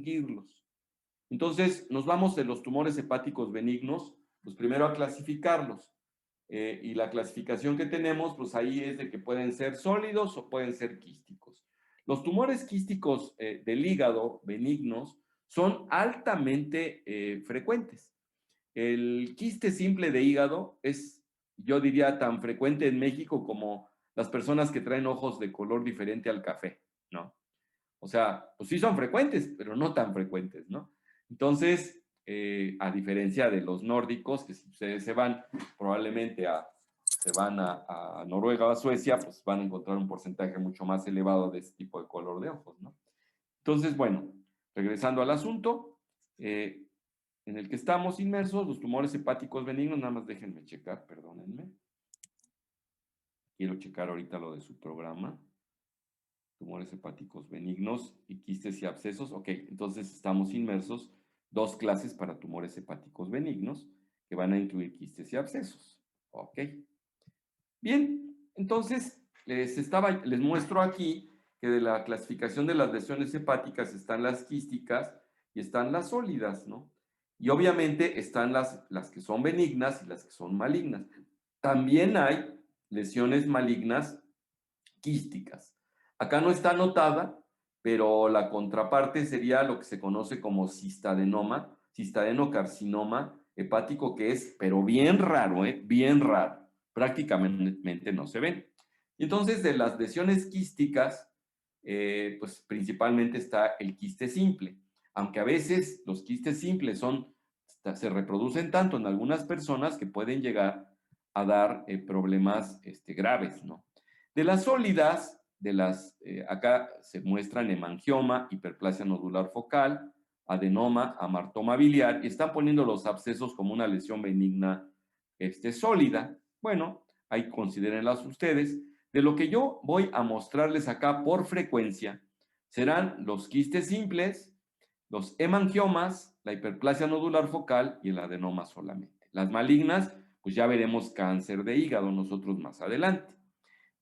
distinguirlos. Entonces, nos vamos de los tumores hepáticos benignos, pues primero a clasificarlos. Y la clasificación que tenemos, pues ahí es de que pueden ser sólidos o pueden ser quísticos. Los tumores quísticos del hígado benignos son altamente frecuentes. El quiste simple de hígado es, yo diría, tan frecuente en México como las personas que traen ojos de color diferente al café, ¿no? O sea, pues sí son frecuentes, pero no tan frecuentes, ¿no? Entonces, a diferencia de los nórdicos, que si ustedes probablemente se van a Noruega o a Suecia, pues van a encontrar un porcentaje mucho más elevado de este tipo de color de ojos, ¿no? Entonces, bueno, regresando al asunto, en el que estamos inmersos, los tumores hepáticos benignos, nada más déjenme checar, perdónenme. Quiero checar ahorita lo de su programa. Tumores hepáticos benignos y quistes y abscesos. Ok, entonces estamos inmersos 2 clases para tumores hepáticos benignos que van a incluir quistes y abscesos. Ok. Bien, entonces les muestro aquí que de la clasificación de las lesiones hepáticas están las quísticas y están las sólidas, ¿no? Y obviamente están las que son benignas y las que son malignas. También hay lesiones malignas quísticas. Acá no está anotada, pero la contraparte sería lo que se conoce como cistadenoma, cistadenocarcinoma hepático, que es, pero bien raro, bien raro. Prácticamente no se ven. Y entonces, de las lesiones quísticas, pues principalmente está el quiste simple. Aunque a veces los quistes simples se reproducen tanto en algunas personas que pueden llegar a dar problemas graves, ¿no? De las sólidas, acá se muestran hemangioma, hiperplasia nodular focal, adenoma, amartoma biliar, y están poniendo los abscesos como una lesión benigna sólida. Bueno, ahí considérenlas ustedes. De lo que yo voy a mostrarles acá por frecuencia serán los quistes simples, los hemangiomas, la hiperplasia nodular focal y el adenoma solamente. Las malignas, pues ya veremos cáncer de hígado nosotros más adelante.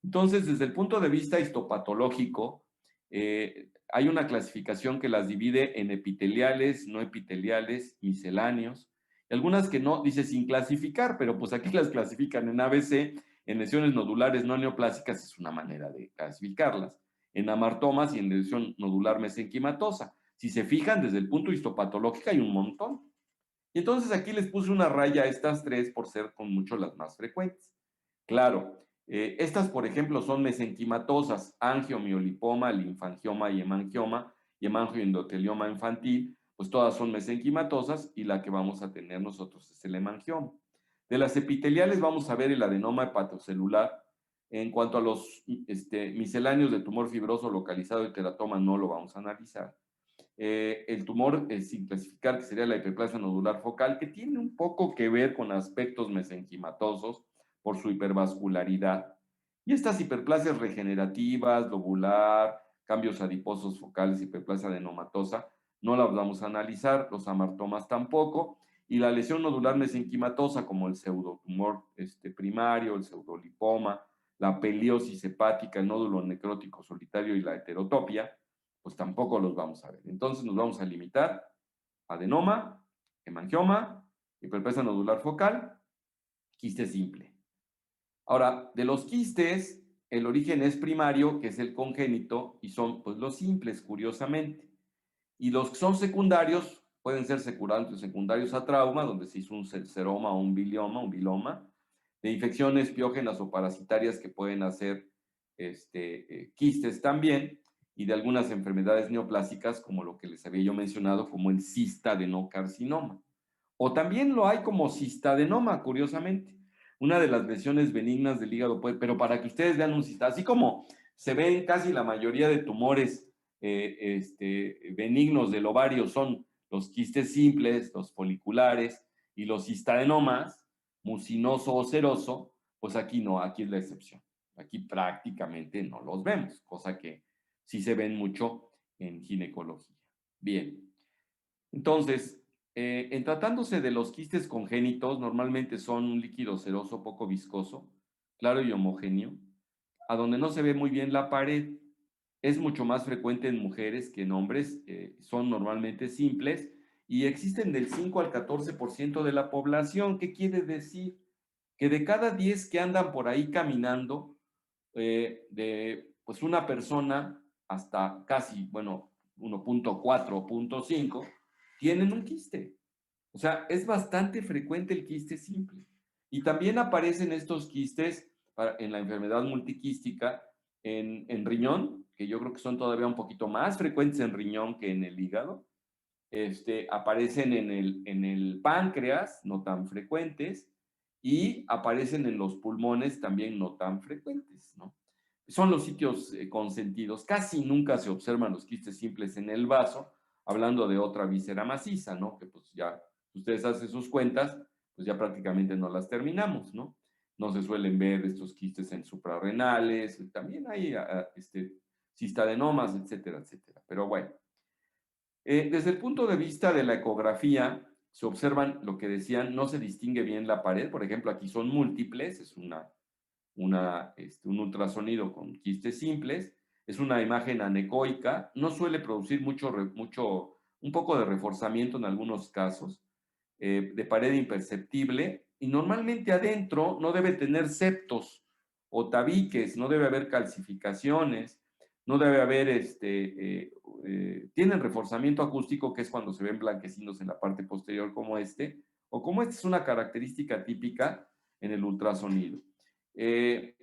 Entonces, desde el punto de vista histopatológico, hay una clasificación que las divide en epiteliales, no epiteliales, misceláneos, y algunas que no, dice sin clasificar, pero pues aquí las clasifican en ABC, en lesiones nodulares no neoplásicas es una manera de clasificarlas, en amartomas y en lesión nodular mesenquimatosa. Si se fijan, desde el punto histopatológico hay un montón. Y entonces aquí les puse una raya a estas 3 por ser con mucho las más frecuentes. Claro, estas, por ejemplo, son mesenquimatosas, angiomiolipoma, linfangioma y hemangioendotelioma infantil, pues todas son mesenquimatosas y la que vamos a tener nosotros es el hemangioma. De las epiteliales vamos a ver el adenoma hepatocelular. En cuanto a los misceláneos de tumor fibroso localizado y teratoma, no lo vamos a analizar. El tumor sin clasificar, que sería la hiperplasia nodular focal, que tiene un poco que ver con aspectos mesenquimatosos por su hipervascularidad. Y estas hiperplasias regenerativas, lobular, cambios adiposos focales, hiperplasia adenomatosa, no las vamos a analizar, los amartomas tampoco, y la lesión nodular mesenquimatosa, como el pseudotumor primario, el pseudolipoma, la peliosis hepática, el nódulo necrótico solitario y la heterotopia, pues tampoco los vamos a ver. Entonces nos vamos a limitar a adenoma, hemangioma, hiperplasia nodular focal, quiste simple. Ahora, de los quistes, el origen es primario, que es el congénito, y son pues los simples, curiosamente. Y los que son secundarios pueden ser secundarios a trauma, donde se hizo un seroma o un biloma, de infecciones piógenas o parasitarias que pueden hacer quistes también, y de algunas enfermedades neoplásicas, como lo que les había yo mencionado, como el cistadenocarcinoma. O también lo hay como cistadenoma, curiosamente. Una de las lesiones benignas del hígado, pero para que ustedes vean un cista, así como se ven casi la mayoría de tumores benignos del ovario son los quistes simples, los foliculares y los cistadenomas, mucinoso o seroso, pues aquí no, aquí es la excepción. Aquí prácticamente no los vemos, cosa que sí se ven mucho en ginecología. Bien, entonces, en tratándose de los quistes congénitos, normalmente son un líquido seroso poco viscoso, claro y homogéneo, a donde no se ve muy bien la pared. es mucho más frecuente en mujeres que en hombres, son normalmente simples y existen del 5 al 14% de la población. ¿Qué quiere decir? Que de cada 10 que andan por ahí caminando, de pues una persona hasta casi, bueno, 1.4 o 0.5, tienen un quiste. O sea, es bastante frecuente el quiste simple. Y también aparecen estos quistes en la enfermedad multiquística en riñón, que yo creo que son todavía un poquito más frecuentes en riñón que en el hígado. Aparecen en el páncreas, no tan frecuentes, y aparecen en los pulmones también no tan frecuentes, ¿no? Son los sitios consentidos. Casi nunca se observan los quistes simples en el vaso, hablando de otra víscera maciza, ¿no? Que pues ya, si ustedes hacen sus cuentas, pues ya prácticamente no las terminamos, ¿no? No se suelen ver estos quistes en suprarrenales, también hay cistadenomas, etcétera, etcétera. Pero bueno, desde el punto de vista de la ecografía, se observan lo que decían, no se distingue bien la pared, por ejemplo, aquí son múltiples, es un ultrasonido con quistes simples, es una imagen anecoica, no suele producir un poco de reforzamiento en algunos casos, de pared imperceptible, y normalmente adentro no debe tener septos o tabiques, no debe haber calcificaciones, no debe haber, tienen reforzamiento acústico, que es cuando se ven blanquecinos en la parte posterior como o como esta es una característica típica en el ultrasonido. Eh,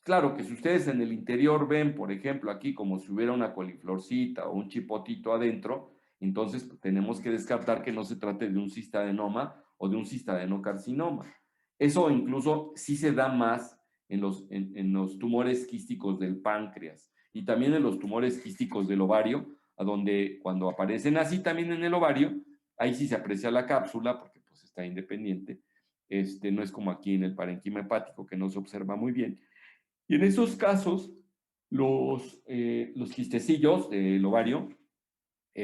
claro que si ustedes en el interior ven, por ejemplo, aquí como si hubiera una coliflorcita o un chipotito adentro, entonces pues, tenemos que descartar que no se trate de un cistadenoma o de un cistadenocarcinoma. Eso incluso sí se da más en los tumores quísticos del páncreas y también en los tumores quísticos del ovario, a donde cuando aparecen así también en el ovario, ahí sí se aprecia la cápsula porque pues está independiente. No es como aquí en el parénquima hepático que no se observa muy bien. Y en esos casos, los quistecillos del ovario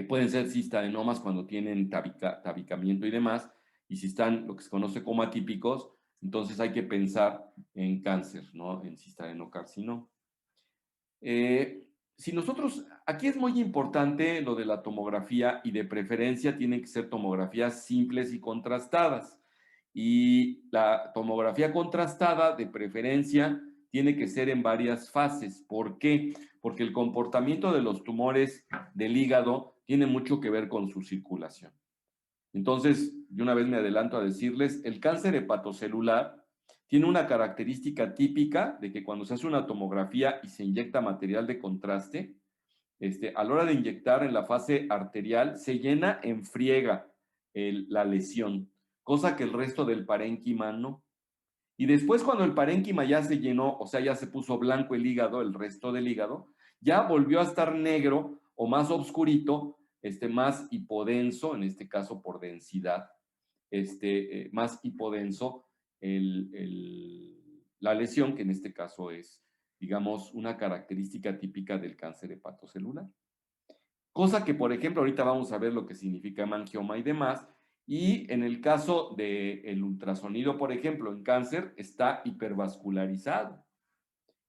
pueden ser cistadenomas cuando tienen tabicamiento y demás, y si están lo que se conoce como atípicos, entonces hay que pensar en cáncer, ¿no? En cistadenocarcinoma. Si nosotros, aquí es muy importante lo de la tomografía y de preferencia tienen que ser tomografías simples y contrastadas. Y la tomografía contrastada de preferencia tiene que ser en varias fases. ¿Por qué? Porque el comportamiento de los tumores del hígado tiene mucho que ver con su circulación. Entonces, de una vez me adelanto a decirles, el cáncer hepatocelular tiene una característica típica de que cuando se hace una tomografía y se inyecta material de contraste, a la hora de inyectar en la fase arterial, se llena en friega la lesión, cosa que el resto del parénquima no. Y después cuando el parénquima ya se llenó, o sea, ya se puso blanco el hígado, el resto del hígado, ya volvió a estar negro o más oscurito, más hipodenso, en este caso por densidad, más hipodenso la lesión, que en este caso es, digamos, una característica típica del cáncer hepatocelular. Cosa que, por ejemplo, ahorita vamos a ver lo que significa hemangioma y demás. Y en el caso del ultrasonido, por ejemplo, en cáncer está hipervascularizado.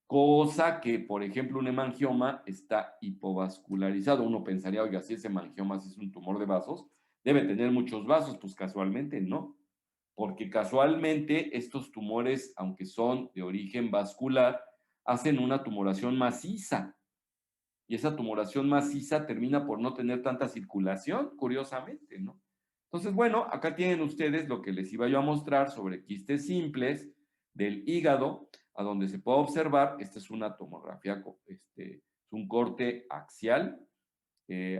Cosa que, por ejemplo, un hemangioma está hipovascularizado. Uno pensaría, oiga, si ese hemangioma si es un tumor de vasos, debe tener muchos vasos. Pues casualmente no. Porque casualmente estos tumores, aunque son de origen vascular, hacen una tumoración maciza y esa tumoración maciza termina por no tener tanta circulación, curiosamente, ¿no? Entonces, bueno, acá tienen ustedes lo que les iba yo a mostrar sobre quistes simples del hígado, a donde se puede observar, esta es una tomografía, es un corte axial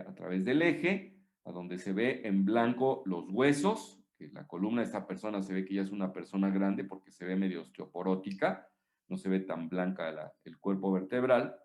a través del eje, a donde se ve en blanco los huesos, que la columna de esta persona se ve que ya es una persona grande porque se ve medio osteoporótica, no se ve tan blanca el cuerpo vertebral.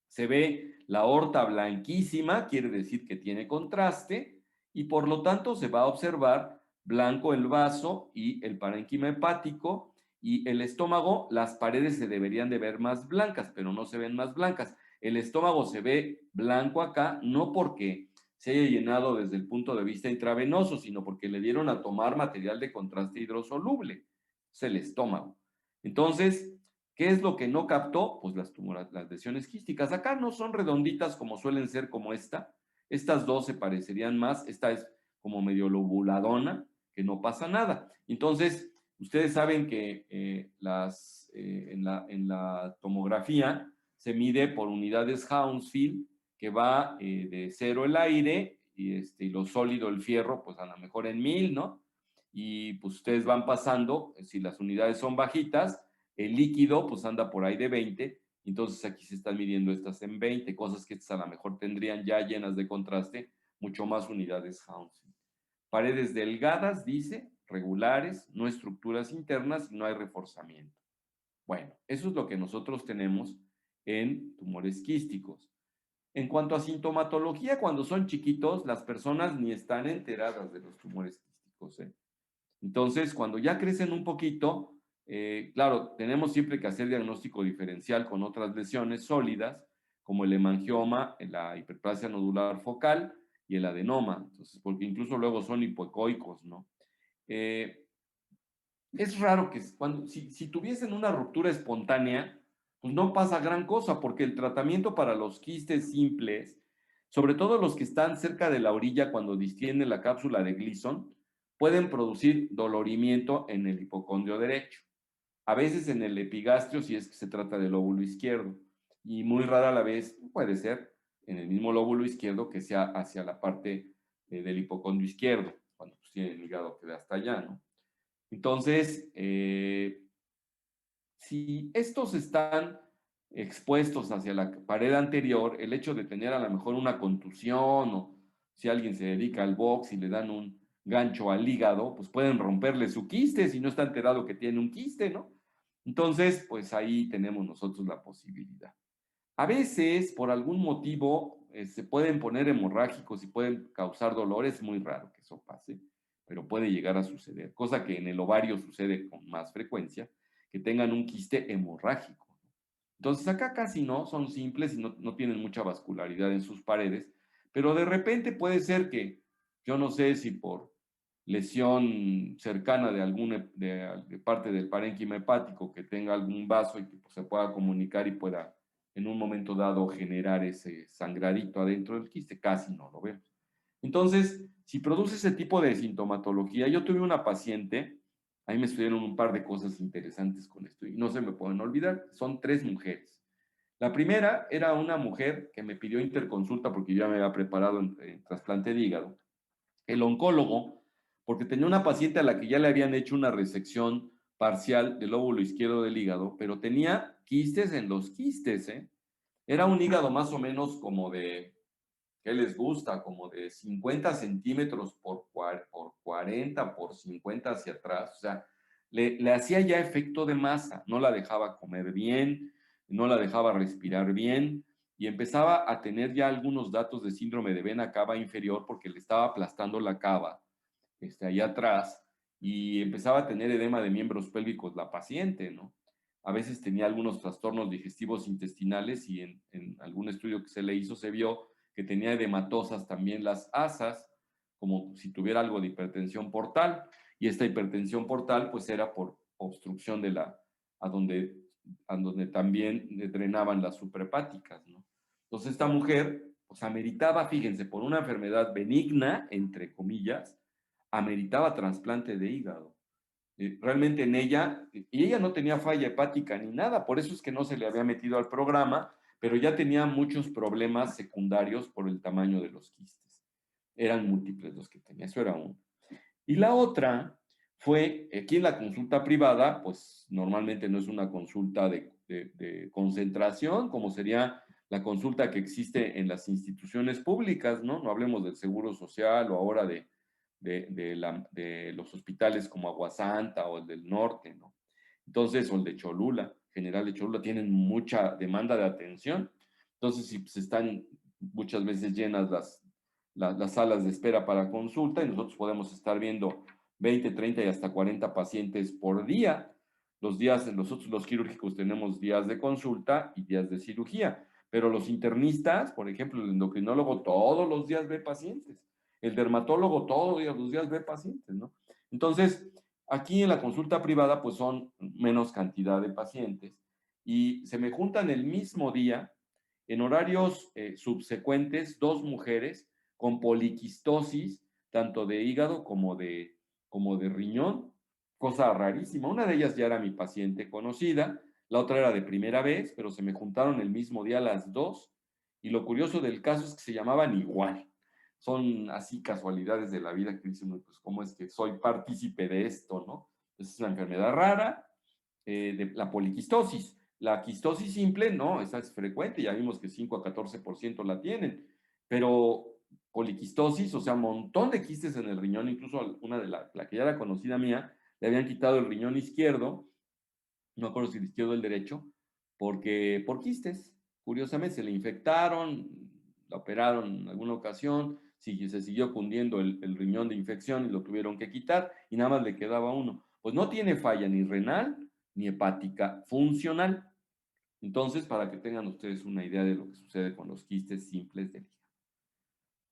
Se ve la aorta blanquísima, quiere decir que tiene contraste, y por lo tanto se va a observar blanco el vaso y el parénquima hepático, y el estómago, las paredes se deberían de ver más blancas, pero no se ven más blancas. El estómago se ve blanco acá, no porque se haya llenado desde el punto de vista intravenoso, sino porque le dieron a tomar material de contraste hidrosoluble. Es el estómago. Entonces, ¿Qué es lo que no captó? Pues las lesiones quísticas. Acá no son redonditas como suelen ser como esta. Estas dos se parecerían más. Esta es como medio lobuladona, que no pasa nada. Entonces, ustedes saben que en la tomografía se mide por unidades Hounsfield, que va de 0 el aire y lo sólido el fierro, pues a lo mejor en 1000, ¿no? Y pues ustedes van pasando, si las unidades son bajitas, el líquido pues anda por ahí de 20, entonces aquí se están midiendo estas en 20, cosas que estas a lo mejor tendrían ya llenas de contraste, mucho más unidades Hounsfield. Paredes delgadas, dice, regulares, no estructuras internas y no hay reforzamiento. Bueno, eso es lo que nosotros tenemos en tumores quísticos. En cuanto a sintomatología, cuando son chiquitos, las personas ni están enteradas de los tumores quísticos, ¿eh? Entonces, cuando ya crecen un poquito, claro, tenemos siempre que hacer diagnóstico diferencial con otras lesiones sólidas, como el hemangioma, la hiperplasia nodular focal y el adenoma, entonces, porque incluso luego son hipoecoicos, ¿no? Eh, es raro que si tuviesen una ruptura espontánea, pues no pasa gran cosa, porque el tratamiento para los quistes simples, sobre todo los que están cerca de la orilla cuando distiende la cápsula de Gleason, pueden producir dolorimiento en el hipocondrio derecho, a veces en el epigastrio si es que se trata del lóbulo izquierdo, y muy rara la vez puede ser en el mismo lóbulo izquierdo que sea hacia la parte del hipocondrio izquierdo, cuando pues, tiene el hígado que da hasta allá, ¿no? Entonces, si estos están expuestos hacia la pared anterior, el hecho de tener a lo mejor una contusión o si alguien se dedica al box y le dan un gancho al hígado, pues pueden romperle su quiste si no está enterado que tiene un quiste, ¿no? Entonces, pues ahí tenemos nosotros la posibilidad. A veces, por algún motivo, se pueden poner hemorrágicos y pueden causar dolor. Es muy raro que eso pase, pero puede llegar a suceder, cosa que en el ovario sucede con más frecuencia, que tengan un quiste hemorrágico. Entonces acá casi no, son simples y no tienen mucha vascularidad en sus paredes, pero de repente puede ser que, yo no sé si por lesión cercana de alguna de parte del parénquima hepático que tenga algún vaso y que pues, se pueda comunicar y pueda en un momento dado generar ese sangradito adentro del quiste, casi no lo vemos. Entonces, si produce ese tipo de sintomatología, yo tuve una paciente, ahí me estudiaron un par de cosas interesantes con esto y no se me pueden olvidar, son 3 mujeres. La primera era una mujer que me pidió interconsulta porque yo ya me había preparado en trasplante de hígado. El oncólogo, porque tenía una paciente a la que ya le habían hecho una resección parcial del lóbulo izquierdo del hígado, pero tenía quistes en los quistes, ¿eh? Era un hígado más o menos como de, ¿qué les gusta? Como de 50 centímetros por 40, por 50 hacia atrás. O sea, le hacía ya efecto de masa, no la dejaba comer bien, no la dejaba respirar bien y empezaba a tener ya algunos datos de síndrome de vena cava inferior porque le estaba aplastando la cava allá atrás y empezaba a tener edema de miembros pélvicos la paciente, ¿no? A veces tenía algunos trastornos digestivos intestinales y en algún estudio que se le hizo se vio que tenía edematosas también las asas, como si tuviera algo de hipertensión portal, y esta hipertensión portal pues era por obstrucción de a donde, a donde también drenaban las suprahepáticas, ¿no? Entonces esta mujer pues ameritaba, fíjense, por una enfermedad benigna, entre comillas, ameritaba trasplante de hígado. Realmente en ella, y ella no tenía falla hepática ni nada, por eso es que no se le había metido al programa, pero ya tenía muchos problemas secundarios por el tamaño de los quistes. Eran múltiples los que tenía, eso era uno. Y la otra fue, aquí en la consulta privada, pues normalmente no es una consulta de concentración, como sería la consulta que existe en las instituciones públicas, ¿no? No hablemos del Seguro Social o ahora de los hospitales como Aguasanta o el del norte, ¿no? Entonces, o el de Cholula, General de Cholula, tienen mucha demanda de atención. Entonces, si pues, están muchas veces llenas las salas de espera para consulta y nosotros podemos estar viendo 20, 30 y hasta 40 pacientes por día. Nosotros los quirúrgicos tenemos días de consulta y días de cirugía, pero los internistas, por ejemplo, el endocrinólogo todos los días ve pacientes, el dermatólogo todos los días ve pacientes, ¿no? Entonces, aquí en la consulta privada, pues son menos cantidad de pacientes y se me juntan el mismo día, en horarios subsecuentes, dos mujeres con poliquistosis, tanto de hígado como de riñón, cosa rarísima. Una de ellas ya era mi paciente conocida, la otra era de primera vez, pero se me juntaron el mismo día las dos, y lo curioso del caso es que se llamaban igual. Son así casualidades de la vida que dicen, pues, ¿cómo es que soy partícipe de esto, no? Entonces, es una enfermedad rara, de la poliquistosis. La quistosis simple, no, esa es frecuente, ya vimos que 5 a 14% la tienen, pero poliquistosis, o sea, un montón de quistes en el riñón, incluso una de la que ya era conocida mía, le habían quitado el riñón izquierdo, no me acuerdo si el izquierdo o el derecho, porque por quistes, curiosamente, se le infectaron, la operaron en alguna ocasión, se siguió cundiendo el riñón de infección y lo tuvieron que quitar y nada más le quedaba uno. Pues no tiene falla ni renal ni hepática funcional. Entonces, para que tengan ustedes una idea de lo que sucede con los quistes simples del hígado.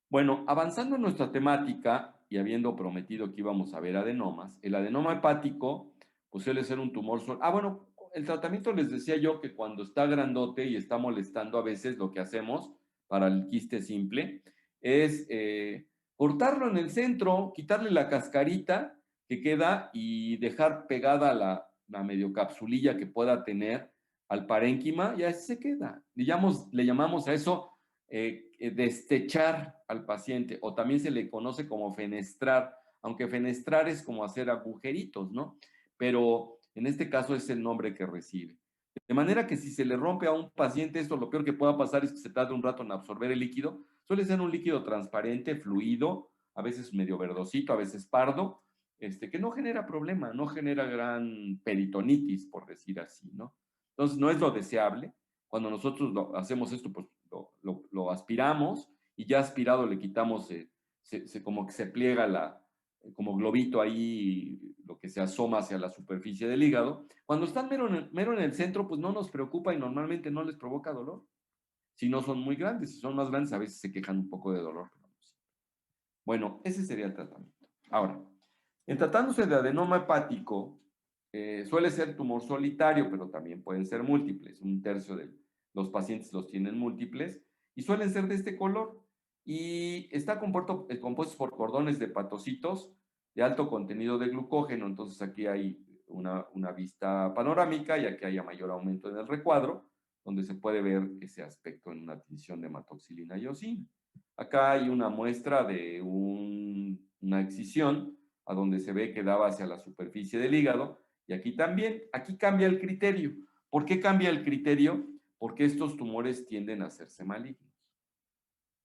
Bueno, avanzando en nuestra temática y habiendo prometido que íbamos a ver adenomas, el adenoma hepático pues suele ser un tumor. Bueno, el tratamiento les decía yo que cuando está grandote y está molestando a veces lo que hacemos para el quiste simple es cortarlo en el centro, quitarle la cascarita que queda y dejar pegada la medio capsulilla que pueda tener al parénquima y así se queda. Le llamamos a eso destechar al paciente, o también se le conoce como fenestrar, aunque fenestrar es como hacer agujeritos, ¿no? Pero en este caso es el nombre que recibe. De manera que si se le rompe a un paciente esto, lo peor que pueda pasar es que se tarde un rato en absorber el líquido. Suele ser un líquido transparente, fluido, a veces medio verdosito, a veces pardo, que no genera problema, no genera gran peritonitis, por decir así, ¿no? Entonces, no es lo deseable. Cuando nosotros hacemos esto, pues lo aspiramos y ya aspirado le quitamos, como que se pliega como globito ahí, lo que se asoma hacia la superficie del hígado. Cuando están mero en el centro, pues no nos preocupa y normalmente no les provoca dolor. Si no son muy grandes, si son más grandes, a veces se quejan un poco de dolor. Pero no. Bueno, ese sería el tratamiento. Ahora, en tratándose de adenoma hepático, suele ser tumor solitario, pero también pueden ser múltiples. Un tercio de los pacientes los tienen múltiples y suelen ser de este color. Y está compuesto por cordones de hepatocitos de alto contenido de glucógeno. Entonces aquí hay una vista panorámica y aquí hay mayor aumento en el recuadro, donde se puede ver ese aspecto en una tinción de hematoxilina y eosina. Acá hay una muestra de una excisión a donde se ve que daba hacia la superficie del hígado, y aquí también, aquí cambia el criterio. ¿Por qué cambia el criterio? Porque estos tumores tienden a hacerse malignos.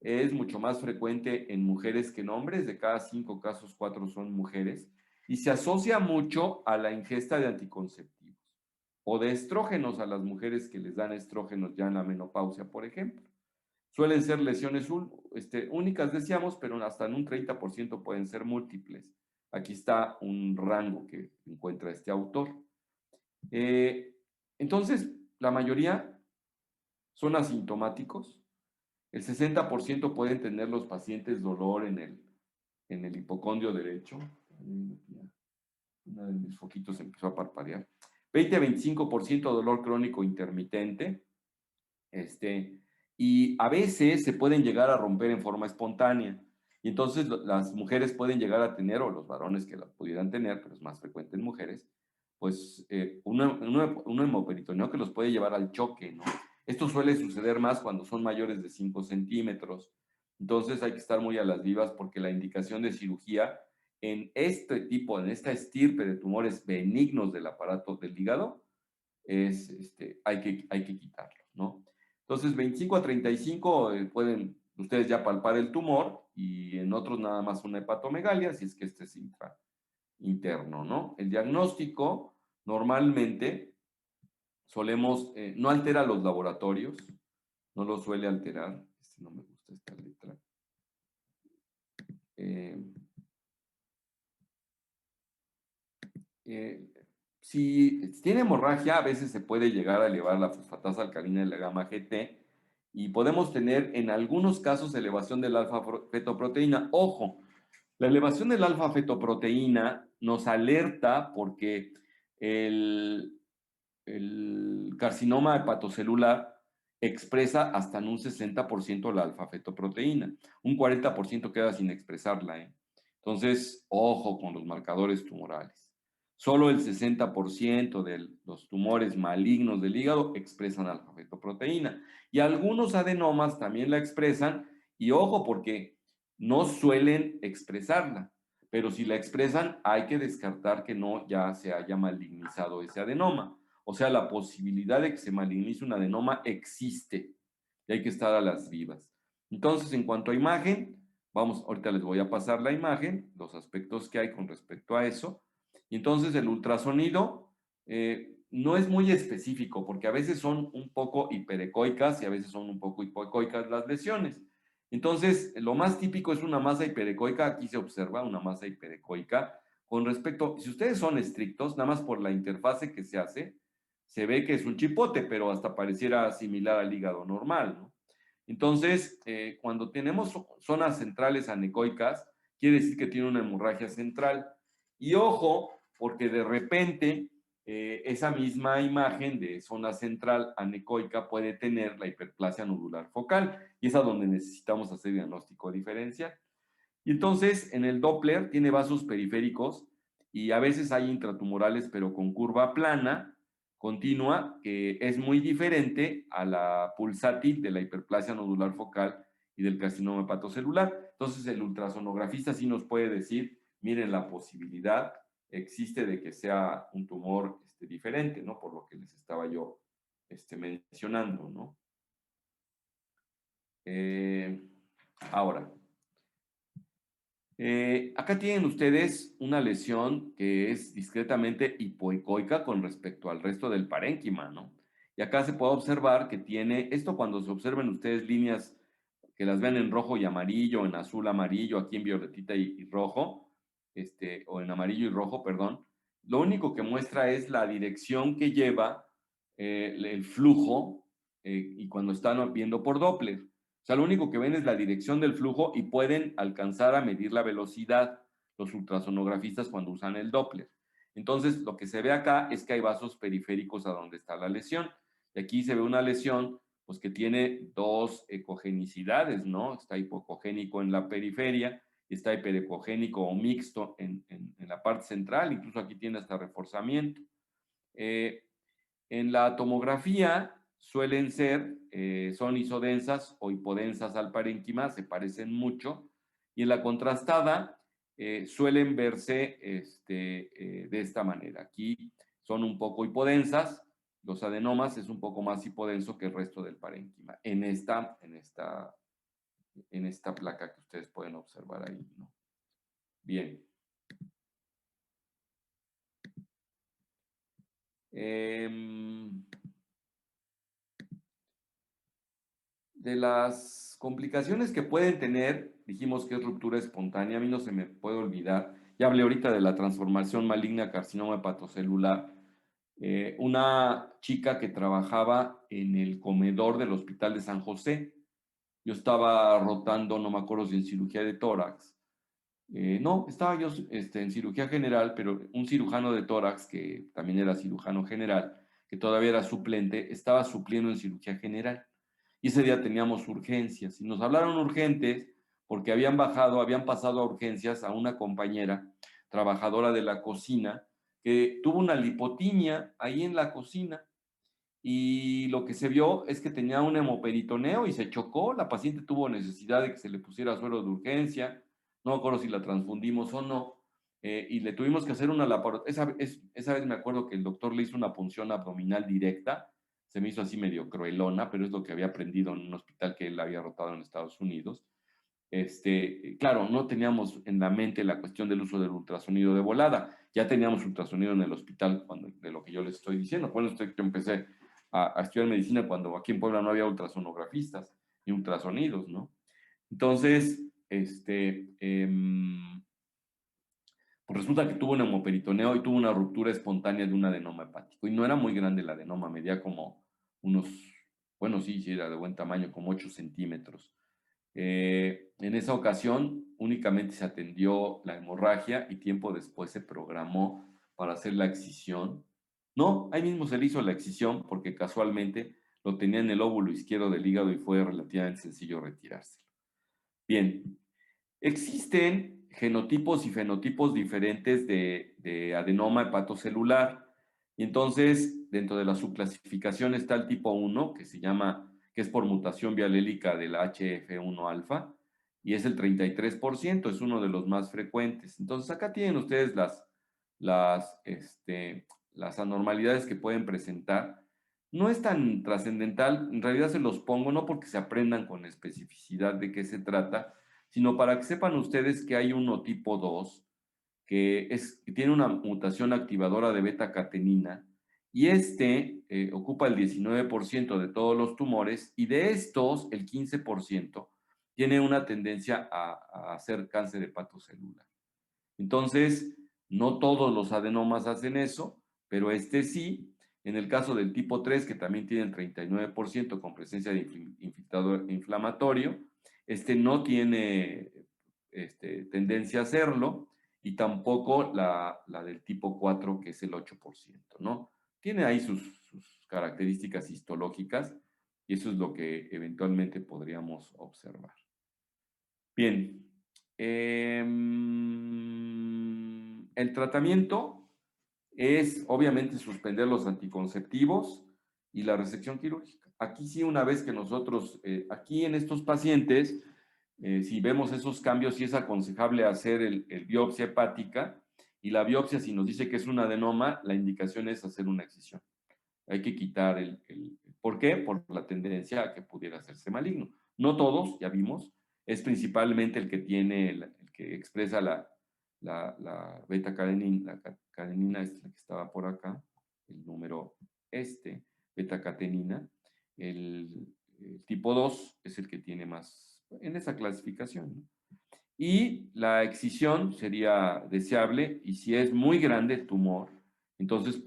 Es mucho más frecuente en mujeres que en hombres, de cada 5 casos, 4 son mujeres, y se asocia mucho a la ingesta de anticonceptivos o de estrógenos a las mujeres que les dan estrógenos ya en la menopausia, por ejemplo. Suelen ser lesiones únicas, decíamos, pero hasta en un 30% pueden ser múltiples. Aquí está un rango que encuentra este autor. Entonces, la mayoría son asintomáticos. El 60% pueden tener los pacientes dolor en el hipocondrio derecho. Uno de mis foquitos empezó a parpadear. 20 a 25% dolor crónico intermitente. Y a veces se pueden llegar a romper en forma espontánea. Y entonces las mujeres pueden llegar a tener, o los varones que la pudieran tener, pero es más frecuente en mujeres, pues un hemoperitoneo que los puede llevar al choque, ¿no? Esto suele suceder más cuando son mayores de 5 centímetros. Entonces hay que estar muy a las vivas porque la indicación de cirugía en este tipo, en esta estirpe de tumores benignos del aparato del hígado, hay que quitarlo, ¿no? Entonces, 25 a 35 pueden ustedes ya palpar el tumor y en otros nada más una hepatomegalia, si es que este es interno, ¿no? El diagnóstico normalmente no altera los laboratorios, no lo suele alterar. No me gusta esta letra. Si tiene hemorragia, a veces se puede llegar a elevar la fosfatasa alcalina de la gamma GT y podemos tener en algunos casos elevación del alfa-fetoproteína. Ojo, la elevación del alfa-fetoproteína nos alerta porque el carcinoma hepatocelular expresa hasta en un 60% la alfa-fetoproteína. Un 40% queda sin expresarla, ¿eh? Entonces, ojo con los marcadores tumorales. Solo el 60% de los tumores malignos del hígado expresan alfa-fetoproteína. Y algunos adenomas también la expresan. Y ojo, porque no suelen expresarla. Pero si la expresan, hay que descartar que no ya se haya malignizado ese adenoma. O sea, la posibilidad de que se malignice un adenoma existe y hay que estar a las vivas. Entonces, en cuanto a imagen, vamos, ahorita les voy a pasar la imagen, los aspectos que hay con respecto a eso. Y entonces el ultrasonido no es muy específico porque a veces son un poco hiperecoicas y a veces son un poco hipoecoicas las lesiones. Entonces, lo más típico es una masa hiperecoica. Aquí se observa una masa hiperecoica. Con respecto, si ustedes son estrictos, nada más por la interfase que se hace, se ve que es un chipote, pero hasta pareciera similar al hígado normal, ¿no? Entonces, cuando tenemos zonas centrales anecoicas, quiere decir que tiene una hemorragia central. Y ojo, porque de repente esa misma imagen de zona central anecoica puede tener la hiperplasia nodular focal, y es a donde necesitamos hacer diagnóstico diferencial. Y entonces, en el Doppler tiene vasos periféricos y a veces hay intratumorales, pero con curva plana, continua, que es muy diferente a la pulsátil de la hiperplasia nodular focal y del carcinoma hepatocelular. Entonces, el ultrasonografista sí nos puede decir, miren, la posibilidad existe de que sea un tumor diferente, ¿no? Por lo que les estaba yo mencionando, ¿no? Ahora, acá tienen ustedes una lesión que es discretamente hipoecoica con respecto al resto del parénquima, ¿no? Y acá se puede observar que tiene, esto cuando se observen ustedes líneas que las vean en rojo y amarillo, en azul, amarillo, aquí en violetita y rojo, o en amarillo y rojo, perdón, lo único que muestra es la dirección que lleva el flujo y cuando están viendo por Doppler. O sea, lo único que ven es la dirección del flujo y pueden alcanzar a medir la velocidad los ultrasonografistas cuando usan el Doppler. Entonces, lo que se ve acá es que hay vasos periféricos a donde está la lesión. Y aquí se ve una lesión pues, que tiene dos ecogenicidades, ¿no? Está hipocogénico en la periferia y está hiperecogénico o mixto en la parte central. Incluso aquí tiene hasta reforzamiento. Eh, en la tomografía suelen ser, son isodensas o hipodensas al parénquima, se parecen mucho, y en la contrastada suelen verse de esta manera. Aquí son un poco hipodensas, los adenomas es un poco más hipodenso que el resto del parénquima, en esta placa que ustedes pueden observar ahí, ¿no? Bien. De las complicaciones que pueden tener, dijimos que es ruptura espontánea, a mí no se me puede olvidar, ya hablé ahorita de la transformación maligna carcinoma hepatocelular, una chica que trabajaba en el comedor del Hospital de San José, yo estaba rotando, no me acuerdo si en cirugía de tórax, no, estaba yo en cirugía general, pero un cirujano de tórax, que también era cirujano general, que todavía era suplente, estaba supliendo en cirugía general. Y ese día teníamos urgencias. Y nos hablaron urgentes porque habían pasado a urgencias a una compañera, trabajadora de la cocina, que tuvo una lipotimia ahí en la cocina. Y lo que se vio es que tenía un hemoperitoneo y se chocó. La paciente tuvo necesidad de que se le pusiera suero de urgencia. No me acuerdo si la transfundimos o no. Y le tuvimos que hacer una laparoscopia. Esa vez me acuerdo que el doctor le hizo una punción abdominal directa. Se me hizo así medio cruelona, pero es lo que había aprendido en un hospital que él había rotado en Estados Unidos. Claro, no teníamos en la mente la cuestión del uso del ultrasonido de volada. Ya teníamos ultrasonido en el hospital de lo que yo les estoy diciendo. Bueno, yo empecé a estudiar medicina cuando aquí en Puebla no había ultrasonografistas ni ultrasonidos, ¿no? Entonces, pues resulta que tuvo un hemoperitoneo y tuvo una ruptura espontánea de un adenoma hepático. Y no era muy grande el adenoma, medía como unos, bueno, sí, era de buen tamaño, como 8 centímetros. En esa ocasión únicamente se atendió la hemorragia y tiempo después se programó para hacer la excisión No, ahí mismo se le hizo la excisión porque casualmente lo tenía en el óvulo izquierdo del hígado y fue relativamente sencillo retirárselo. Bien, existen genotipos y fenotipos diferentes de adenoma hepatocelular. Y entonces, dentro de la subclasificación está el tipo 1, que se llama, que es por mutación bialélica del HF1 alfa, y es el 33%, es uno de los más frecuentes. Entonces, acá tienen ustedes las anormalidades que pueden presentar. No es tan trascendental, en realidad se los pongo no porque se aprendan con especificidad de qué se trata, sino para que sepan ustedes que hay uno tipo 2 que tiene una mutación activadora de beta-catenina y ocupa el 19% de todos los tumores y de estos el 15% tiene una tendencia a hacer cáncer hepatocelular. Entonces, no todos los adenomas hacen eso, pero este sí. En el caso del tipo 3, que también tiene el 39% con presencia de infiltrador inflamatorio, no tiene tendencia a hacerlo, y tampoco la del tipo 4, que es el 8%, ¿no? Tiene ahí sus características histológicas, y eso es lo que eventualmente podríamos observar. Bien. El tratamiento es obviamente suspender los anticonceptivos y la resección quirúrgica. Aquí sí, una vez que nosotros, aquí en estos pacientes, si vemos esos cambios, sí es aconsejable hacer el biopsia hepática, y la biopsia, si nos dice que es un adenoma, la indicación es hacer una excisión. Hay que quitar ¿por qué? Por la tendencia a que pudiera hacerse maligno. No todos, ya vimos, es principalmente el que tiene, el que expresa la beta-catenina, la catenina la que estaba por acá, el número beta-catenina. El tipo 2 es el que tiene más en esa clasificación, ¿no? Y la excisión sería deseable, y si es muy grande el tumor, entonces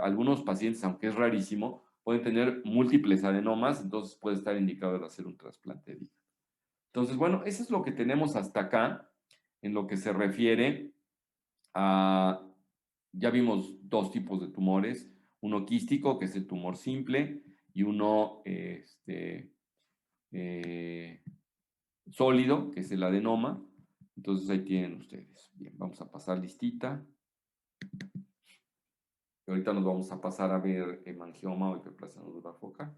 algunos pacientes, aunque es rarísimo, pueden tener múltiples adenomas, entonces puede estar indicado de hacer un trasplante de hígado. Entonces, bueno, eso es lo que tenemos hasta acá en lo que se refiere a, ya vimos dos tipos de tumores, uno quístico, que es el tumor simple, y uno sólido, que es el adenoma. Entonces ahí tienen ustedes. Bien, vamos a pasar listita. Y ahorita nos vamos a pasar a ver hemangioma o hiperplasia nodular focal.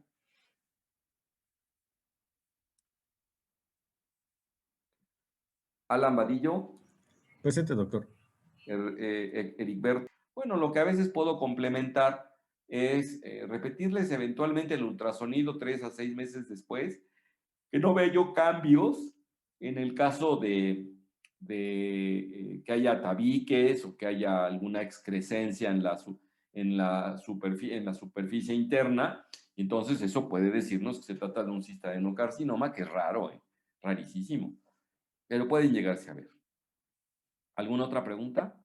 Alan Vadillo. Presente, doctor. Ericberto. Bueno, lo que a veces puedo complementar es repetirles eventualmente el ultrasonido 3 a 6 meses después, que no vea yo cambios en el caso de que haya tabiques o que haya alguna excrescencia en la superficie interna. Entonces eso puede decirnos que se trata de un cistadenocarcinoma, que es raro, rarísimo, pero pueden llegarse a ver. ¿Alguna otra pregunta?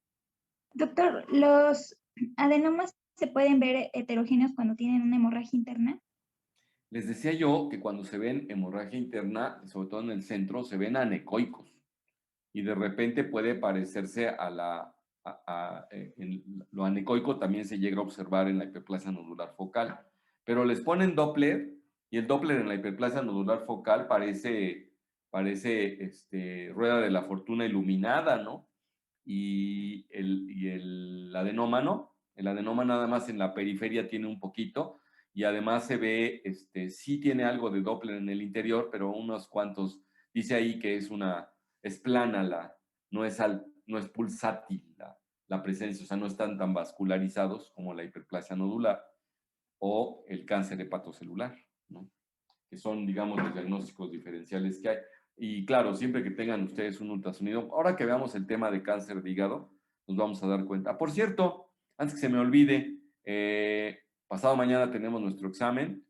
Doctor, ¿los adenomas se pueden ver heterogéneos cuando tienen una hemorragia interna? Les decía yo que cuando se ven hemorragia interna, sobre todo en el centro, se ven anecoicos, y de repente puede parecerse lo anecoico también se llega a observar en la hiperplasia nodular focal, pero les ponen Doppler, y el Doppler en la hiperplasia nodular focal parece rueda de la fortuna iluminada, ¿no? Y el adenoma no. El adenoma nada más en la periferia tiene un poquito, y además se ve, sí tiene algo de Doppler en el interior, pero unos cuantos, dice ahí que es plana, no es pulsátil la presencia, o sea, no están tan vascularizados como la hiperplasia nodular o el cáncer hepatocelular, ¿no? Que son, digamos, los diagnósticos diferenciales que hay. Y claro, siempre que tengan ustedes un ultrasonido, ahora que veamos el tema de cáncer de hígado, nos vamos a dar cuenta. Por cierto, antes que se me olvide, pasado mañana tenemos nuestro examen.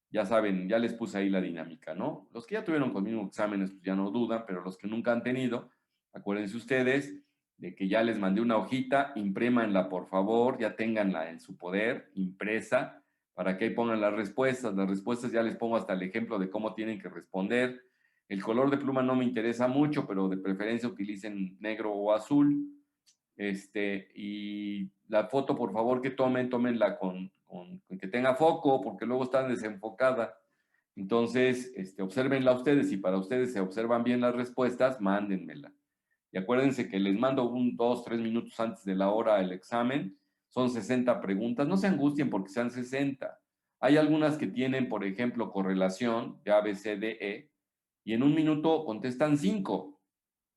Ya saben, ya les puse ahí la dinámica, ¿no? Los que ya tuvieron conmigo exámenes, pues ya no dudan, pero los que nunca han tenido, acuérdense ustedes de que ya les mandé una hojita, imprímanla por favor, ya ténganla en su poder, impresa, para que ahí pongan las respuestas. Las respuestas ya les pongo hasta el ejemplo de cómo tienen que responder. El color de pluma no me interesa mucho, pero de preferencia utilicen negro o azul. Y la foto, por favor, que tómenla con que tenga foco, porque luego está desenfocada. Entonces, obsérvenla ustedes. Si para ustedes se observan bien las respuestas, mándenmela. Y acuérdense que les mando 2, 3 minutos antes de la hora el examen. Son 60 preguntas. No se angustien porque sean 60. Hay algunas que tienen, por ejemplo, correlación de A, B, C, D, E, y en un minuto contestan 5.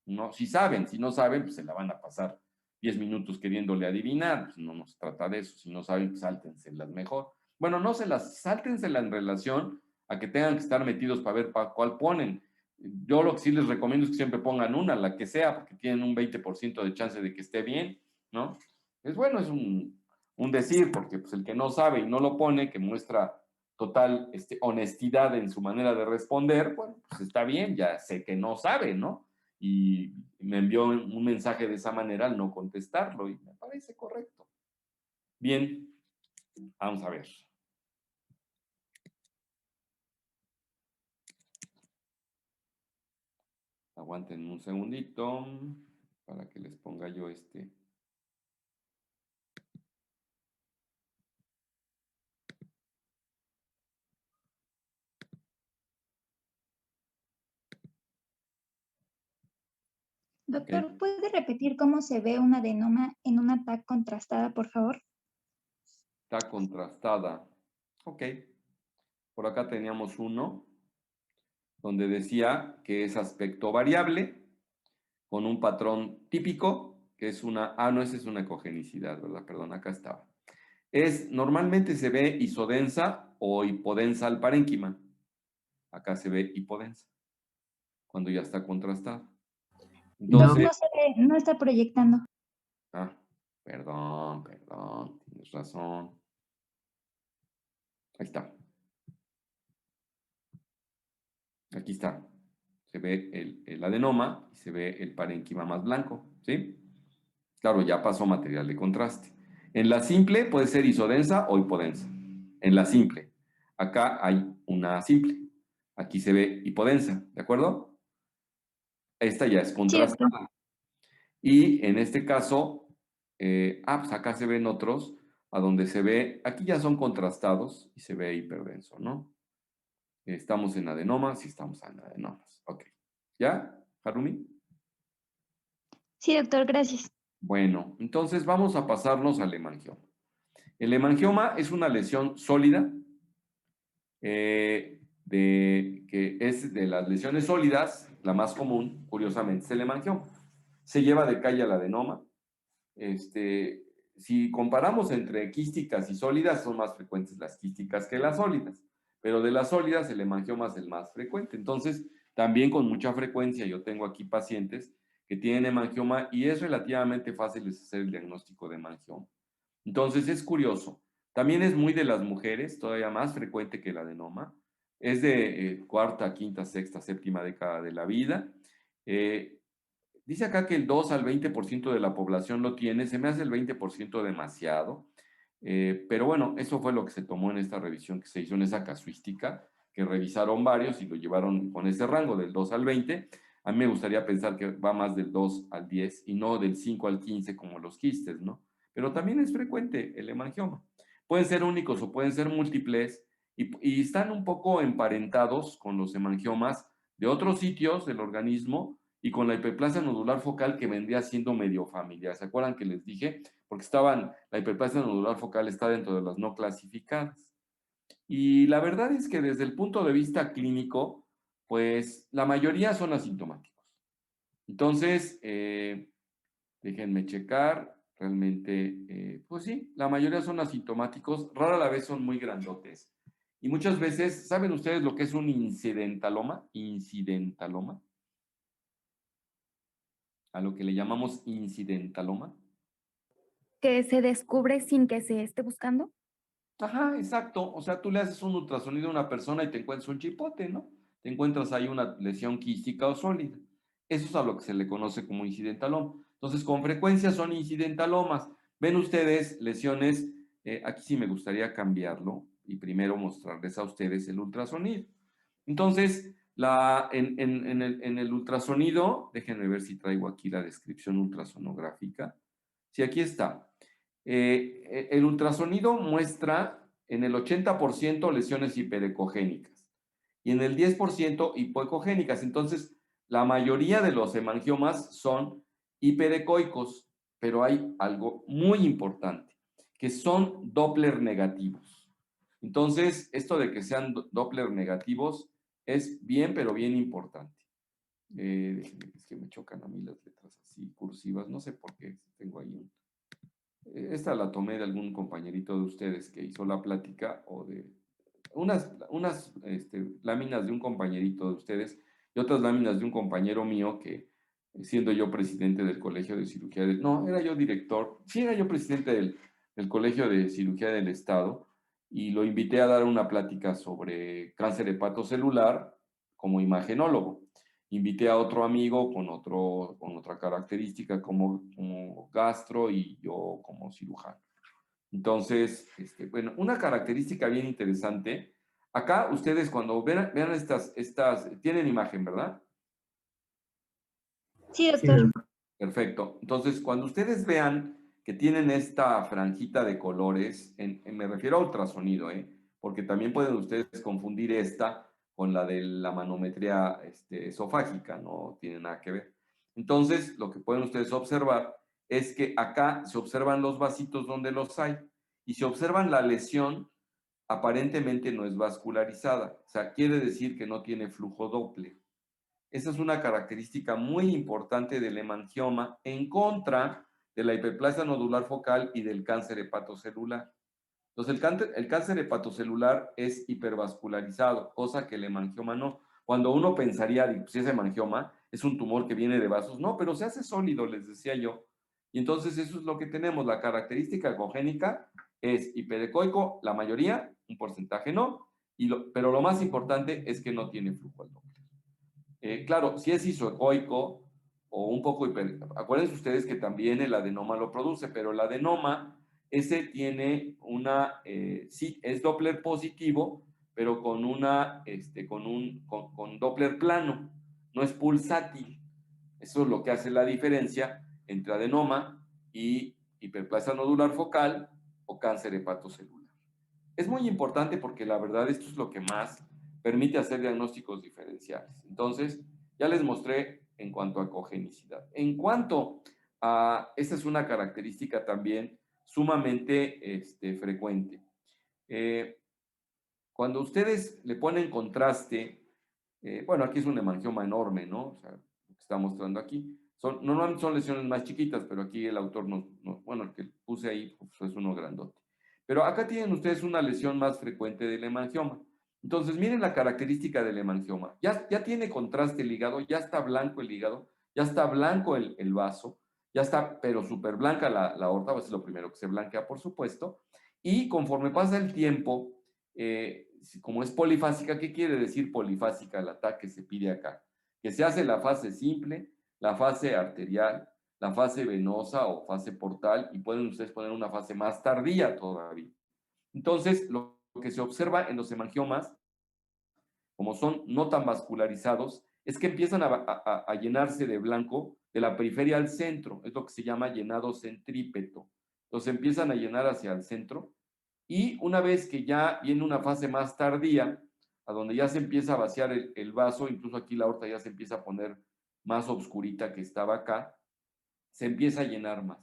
¿No? Si saben, si no saben, pues se la van a pasar 10 minutos queriéndole adivinar. Pues no nos trata de eso. Si no saben, pues sáltenselas mejor. Bueno, no se las, sáltenselas en relación a que tengan que estar metidos para ver para cuál ponen. Yo lo que sí les recomiendo es que siempre pongan una, la que sea, porque tienen un 20% de chance de que esté bien, ¿no? Es bueno, es un decir, porque pues, el que no sabe y no lo pone, que muestra total honestidad en su manera de responder, bueno, pues está bien, ya sé que no sabe, ¿no? Y me envió un mensaje de esa manera al no contestarlo y me parece correcto. Bien, vamos a ver. Aguanten un segundito para que les ponga yo Doctor, Ok, ¿puede repetir cómo se ve un adenoma en una TAC contrastada, por favor? está contrastada. Ok, por acá teníamos uno donde decía que es aspecto variable con un patrón típico, que es no, esa es una ecogenicidad, ¿verdad? Perdón, acá estaba. Normalmente se ve isodensa o hipodensa al parénquima. Acá se ve hipodensa, cuando ya está contrastado. Doc, Entonces, no se ve, no está proyectando. ah, perdón, tienes razón. Ahí está. Aquí está. Se ve el adenoma y se ve el parénquima más blanco, ¿sí? Claro, ya pasó material de contraste. En la simple puede ser isodensa o hipodensa. En la simple. Acá hay una simple. Aquí se ve hipodensa, ¿de acuerdo? Esta ya es Sí, doctor. contrastada. Y en este caso, pues acá se ven otros, a donde se ve, aquí ya son contrastados y se ve hiperdenso, ¿no? Estamos en adenomas y estamos en adenomas. Ok. ¿Ya, Harumi? Sí, doctor, gracias. Bueno, entonces vamos a pasarnos al hemangioma. El hemangioma es una lesión sólida, que es de las lesiones sólidas, la más común, curiosamente, es el hemangioma. Se lleva de calle al adenoma. Si comparamos entre quísticas y sólidas, son más frecuentes las quísticas que las sólidas, pero de las sólidas el hemangioma es el más frecuente. Entonces, también con mucha frecuencia yo tengo aquí pacientes que tienen hemangioma y es relativamente fácil hacer el diagnóstico de hemangioma. Entonces, es curioso. También es muy de las mujeres, todavía más frecuente que el adenoma. Es de cuarta, quinta, sexta, séptima década de la vida. Eh, Dice acá que el 2 al 20% de la población lo tiene, se me hace el 20% demasiado, pero bueno, eso fue lo que se tomó en esta revisión que se hizo en esa casuística, que revisaron varios y lo llevaron con ese rango del 2 al 20. A mí me gustaría pensar que va más del 2 al 10 y no del 5 al 15 como los quistes, ¿no? Pero también es frecuente el hemangioma. Pueden ser únicos o pueden ser múltiples y están un poco emparentados con los hemangiomas de otros sitios del organismo y con la hiperplasia nodular focal que vendría siendo medio familiar. ¿Se acuerdan que les dije? Porque la hiperplasia nodular focal está dentro de las no clasificadas. Y la verdad es que desde el punto de vista clínico, pues la mayoría son asintomáticos. Entonces, déjenme checar, realmente, pues sí, la mayoría son asintomáticos, rara la vez son muy grandotes. Y muchas veces, ¿saben ustedes lo que es un incidentaloma? Incidentaloma, a lo que le llamamos incidentaloma. Que se descubre sin que se esté buscando. Ajá, exacto. O sea, tú le haces un ultrasonido a una persona y te encuentras un chipote, ¿no? Te encuentras ahí una lesión quística o sólida. Eso es a lo que se le conoce como incidentaloma. Entonces, con frecuencia son incidentalomas. Ven ustedes lesiones, aquí sí me gustaría cambiarlo y primero mostrarles a ustedes el ultrasonido. Entonces, en el ultrasonido, déjenme ver si traigo aquí la descripción ultrasonográfica. Sí, aquí está. El ultrasonido muestra en el 80% lesiones hiperecogénicas y en el 10% hipoecogénicas. Entonces, la mayoría de los hemangiomas son hiperecoicos, pero hay algo muy importante, que son Doppler negativos. Entonces, esto de que sean Doppler negativos es bien, pero bien importante. Déjenme, es que me chocan a mí las letras así, cursivas, no sé por qué tengo ahí un... Esta la tomé de algún compañerito de ustedes que hizo la plática o de unas láminas de un compañerito de ustedes y otras láminas de un compañero mío que, siendo yo presidente del Colegio de Cirugía del... No, era yo director, sí, era yo presidente del Colegio de Cirugía del Estado y lo invité a dar una plática sobre cáncer hepatocelular como imagenólogo. Invité a otro amigo con otra característica como gastro y yo como cirujano. Entonces, bueno, una característica bien interesante. Acá ustedes cuando vean estas, tienen imagen, ¿verdad? Sí, doctor. Perfecto. Entonces, cuando ustedes vean que tienen esta franjita de colores, me refiero a ultrasonido, porque también pueden ustedes confundir esta con la de la manometría esofágica, no tiene nada que ver. Entonces, lo que pueden ustedes observar es que acá se observan los vasitos donde los hay y se observan la lesión, aparentemente no es vascularizada, o sea, quiere decir que no tiene flujo Doppler. Esa es una característica muy importante del hemangioma en contra de la hiperplasia nodular focal y del cáncer hepatocelular. Entonces, el cáncer hepatocelular es hipervascularizado, cosa que el hemangioma no. Cuando uno pensaría, pues, si es hemangioma, es un tumor que viene de vasos. No, pero se hace sólido, les decía yo. Y entonces eso es lo que tenemos. La característica ecogénica es hiperecoico, la mayoría, un porcentaje no, pero lo más importante es que no tiene flujo al Doppler. Claro, si es isoecoico o un poco acuérdense ustedes que también el adenoma lo produce, pero el adenoma, ese tiene sí, es Doppler positivo, pero con con Doppler plano, no es pulsátil. Eso es lo que hace la diferencia entre adenoma y hiperplasia nodular focal o cáncer hepatocelular. Es muy importante porque la verdad esto es lo que más permite hacer diagnósticos diferenciales. Entonces, ya les mostré en cuanto a ecogenicidad. En cuanto a, esta es una característica también sumamente frecuente. Cuando ustedes le ponen contraste, bueno, aquí es un hemangioma enorme, ¿no? O sea, lo que está mostrando aquí. Normalmente son lesiones más chiquitas, pero aquí el autor bueno, el que puse ahí pues, es uno grandote. Pero acá tienen ustedes una lesión más frecuente del hemangioma. Entonces, miren la característica del hemangioma. Ya tiene contraste el hígado, ya está blanco el hígado, ya está blanco el vaso, ya está, pero súper blanca la aorta, es lo primero que se blanquea, por supuesto. Y conforme pasa el tiempo, como es polifásica, ¿qué quiere decir polifásica? El ataque se pide acá. Que se hace la fase simple, la fase arterial, la fase venosa o fase portal, y pueden ustedes poner una fase más tardía todavía. Entonces, lo que se observa en los hemangiomas, como son no tan vascularizados, es que empiezan a llenarse de blanco de la periferia al centro, es lo que se llama llenado centrípeto. Entonces empiezan a llenar hacia el centro y una vez que ya viene una fase más tardía, a donde ya se empieza a vaciar el vaso, incluso aquí la aorta ya se empieza a poner más oscurita que estaba acá, se empieza a llenar más.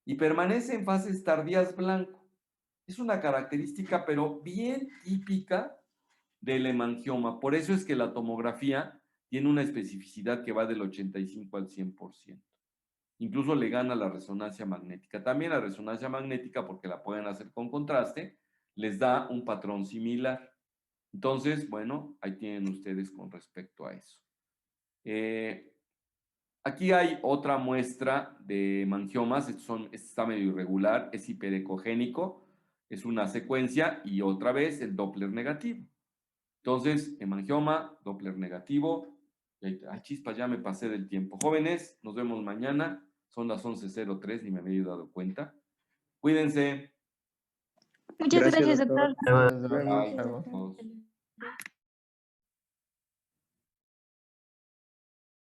Y permanece en fases tardías blanco. Es una característica, pero bien típica del hemangioma. Por eso es que la tomografía tiene una especificidad que va del 85 al 100%. Incluso le gana la resonancia magnética. También la resonancia magnética, porque la pueden hacer con contraste, les da un patrón similar. Entonces, bueno, ahí tienen ustedes con respecto a eso. Aquí hay otra muestra de hemangiomas. Este está medio irregular, es hiperecogénico, es una secuencia y otra vez el Doppler negativo. Entonces, hemangioma, Doppler negativo. Ay, chispas, ya me pasé del tiempo. Jóvenes, nos vemos mañana. Son las 11:03, ni me había dado cuenta. Cuídense. Muchas gracias, doctor. Nos vemos. Bye. Chao. Todos.